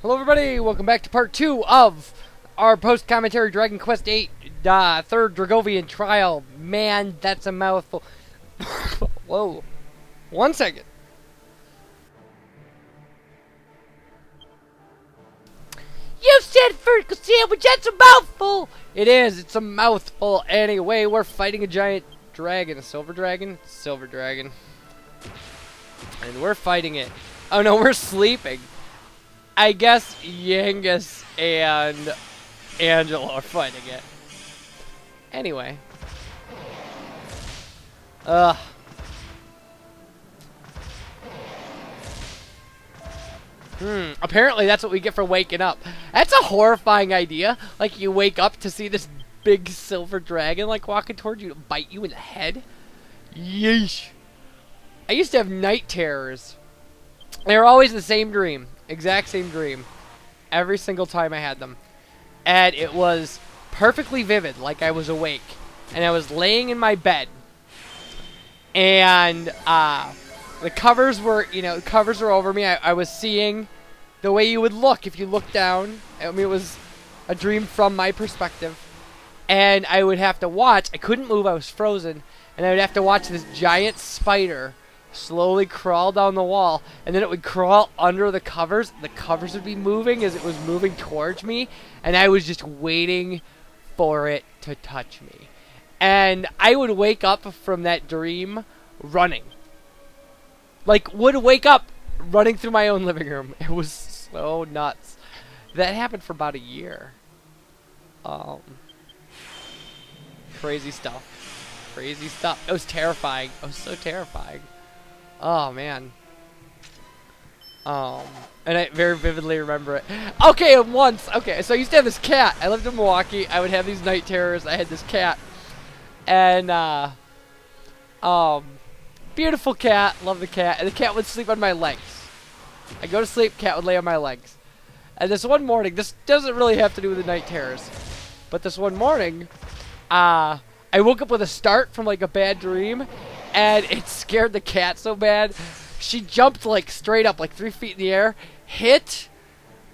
Hello everybody, welcome back to part 2 of our post-commentary Dragon Quest VIII third Dragovian trial. Man, that's a mouthful. Whoa. 1 second. You said vertical sandwich, that's a mouthful! It is, it's a mouthful. Anyway, we're fighting a giant dragon. A silver dragon? Silver dragon. And we're fighting it. Oh no, we're sleeping. I guess Yangus and Angela are fighting it. Anyway. Apparently that's what we get for waking up. That's a horrifying idea. Like, you wake up to see this big silver dragon, like, walking towards you to bite you in the head. Yeesh. I used to have night terrors. They were always the same dream. Exact same dream. Every single time I had them. And it was perfectly vivid, like I was awake. And I was laying in my bed. And the covers were, the covers were over me. I was seeing the way you would look if you looked down. I mean, it was a dream from my perspective. And I would have to watch. I couldn't move. I was frozen. And I would have to watch this giant spider slowly crawl down the wall, and then it would crawl under the covers. The covers would be moving as it was moving towards me, and I was just waiting for it to touch me. And I would wake up from that dream running. Like, would wake up running through my own living room. It was so nuts. That happened for about a year. Crazy stuff. Crazy stuff. It was terrifying. It was so terrifying. Oh, man. And I very vividly remember it. Okay, once. Okay, so I used to have this cat. I lived in Milwaukee. I would have these night terrors. I had this cat. And, beautiful cat. Love the cat. And the cat would sleep on my legs. I go to sleep, cat would lay on my legs. And this one morning, this doesn't really have to do with the night terrors. But this one morning, I woke up with a start from, like, a bad dream. And it scared the cat so bad, she jumped like straight up, like 3 feet in the air, hit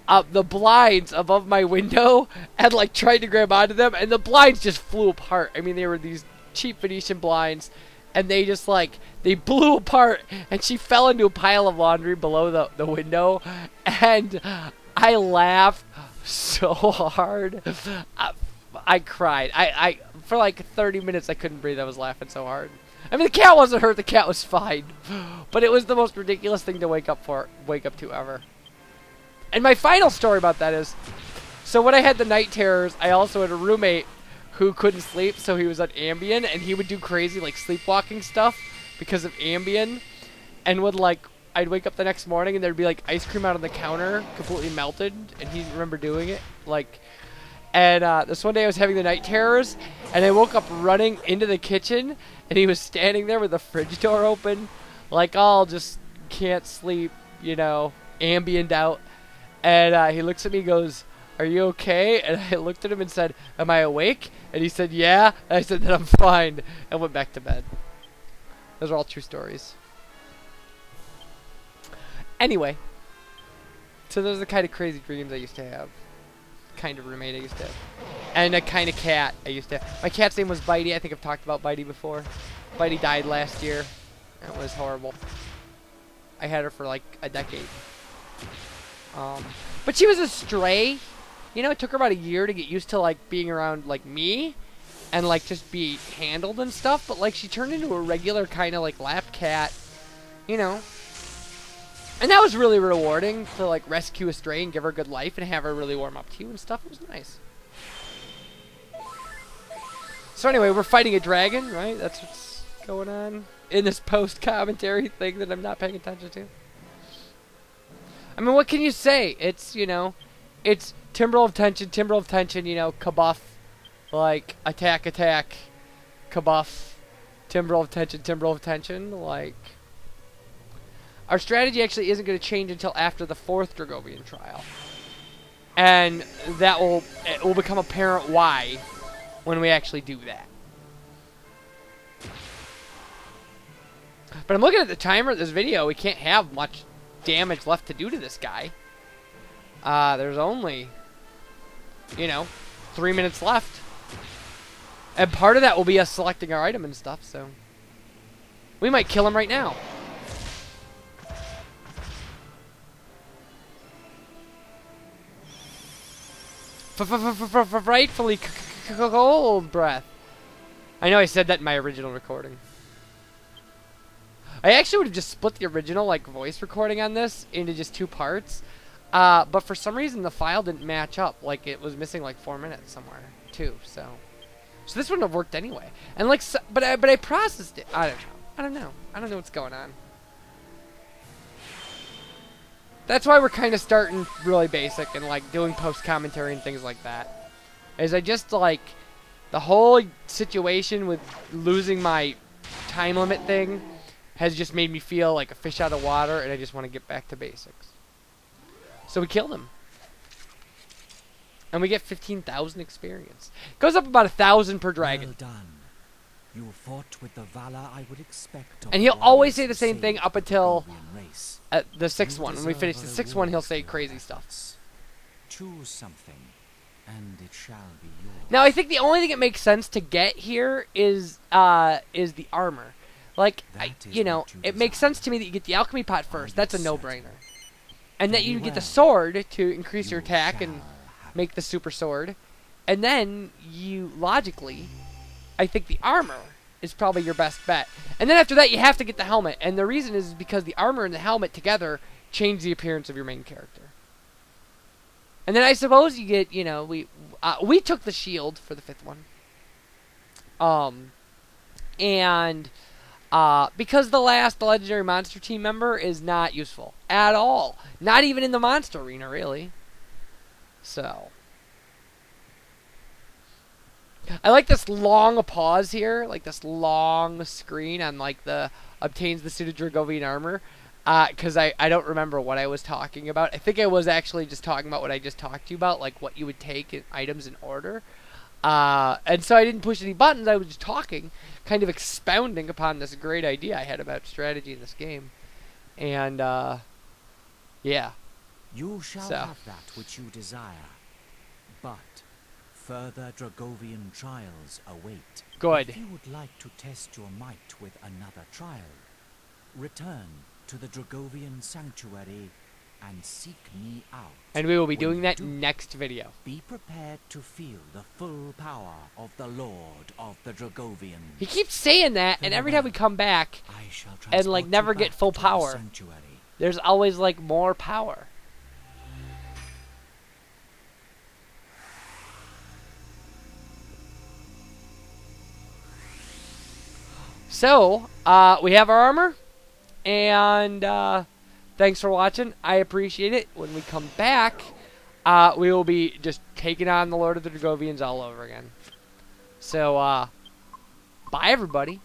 the blinds above my window, and like tried to grab onto them, and the blinds just flew apart. I mean, they were these cheap Venetian blinds, and they just like, they blew apart, and she fell into a pile of laundry below the window, and I laughed so hard. I cried. I for like 30 minutes I couldn't breathe. I was laughing so hard. I mean, the cat wasn't hurt. The cat was fine, but it was the most ridiculous thing to wake up to ever. And my final story about that is, so when I had the night terrors, I also had a roommate who couldn't sleep, so he was on Ambien, and he would do crazy like sleepwalking stuff because of Ambien, and would like, I'd wake up the next morning and there'd be like ice cream out on the counter, completely melted, and he didn't remember doing it, like. And this one day I was having the night terrors, and I woke up running into the kitchen, and he was standing there with the fridge door open, like, all just can't sleep, you know, ambient out. And he looks at me and goes, "Are you okay?" And I looked at him and said, "Am I awake?" And he said, "Yeah." And I said that I'm fine, and went back to bed. Those are all true stories. Anyway, so those are the kind of crazy dreams I used to have. Kind of roommate I used to have, and a kind of cat I used to have. My cat's name was Bitey. I think I've talked about Bitey before. Bitey died last year. It was horrible. I had her for like a decade. But she was a stray. You know, it took her about a year to get used to like being around like me and like just be handled and stuff, but like she turned into a regular kind of like lap cat, you know. And that was really rewarding to like rescue a stray and give her a good life and have her really warm up to you and stuff. It was nice. So anyway, we're fighting a dragon, right? That's what's going on in this post-commentary thing that I'm not paying attention to. I mean, what can you say? It's, you know, it's Timbrel of Tension, you know, kabuff, like, attack, kabuff, Timbrel of Tension, like. Our strategy actually isn't going to change until after the 4th Dragovian trial. And it will become apparent why when we actually do that. But I'm looking at the timer of this video. We can't have much damage left to do to this guy. There's only, you know, 3 minutes left. And part of that will be us selecting our item and stuff, so. We might kill him right now. Rightfully cold breath. I know I said that in my original recording. I actually would have just split the original like voice recording on this into just 2 parts. But for some reason the file didn't match up. Like it was missing like 4 minutes somewhere too. So this wouldn't have worked anyway. And like, but I processed it. I don't know. I don't know what's going on. That's why we're kind of starting really basic and like doing post commentary and things like that. Is I just like the whole situation with losing my time limit thing has just made me feel like a fish out of water, and I just want to get back to basics. So we killed him. And we get 15,000 experience. Goes up about 1,000 per dragon. Well done. You fought with the valor I would expect of and he'll always say the same thing up until the 6th one. When we finish the 6th one, he'll say crazy stuff. Choose something, and it shall be yours. Now, I think the only thing that makes sense to get here is the armor. Like, you know, it makes sense to me that you get the alchemy pot first. That's a no-brainer. And that you get the sword to increase your attack and make the super sword. And then you, logically, I think the armor is probably your best bet. And then after that, you have to get the helmet. And the reason is because the armor and the helmet together change the appearance of your main character. And then I suppose you get, you know, we took the shield for the 5th one. Because the legendary monster team member is not useful at all. Not even in the monster arena, really. So. I like this long pause here, like this long screen on like the obtains the suit of Dragovian armor. Because I don't remember what I was talking about. I think I was actually just talking about what I just talked to you about, like what you would take in items in order. And so I didn't push any buttons, I was just talking, kind of expounding upon this great idea I had about strategy in this game. And, yeah. You shall have that which you desire, but further Dragovian trials await. Good. If you would like to test your might with another trial, return to the Dragovian sanctuary and seek me out. And we will be doing that next video. Be prepared to feel the full power of the Lord of the Dragovian. He keeps saying that, and every time we come back and like never get full power, there's always like more power. So, we have our armor, and thanks for watching. I appreciate it. When we come back, we will be just taking on the Lord of the Dragovians all over again. So, bye everybody.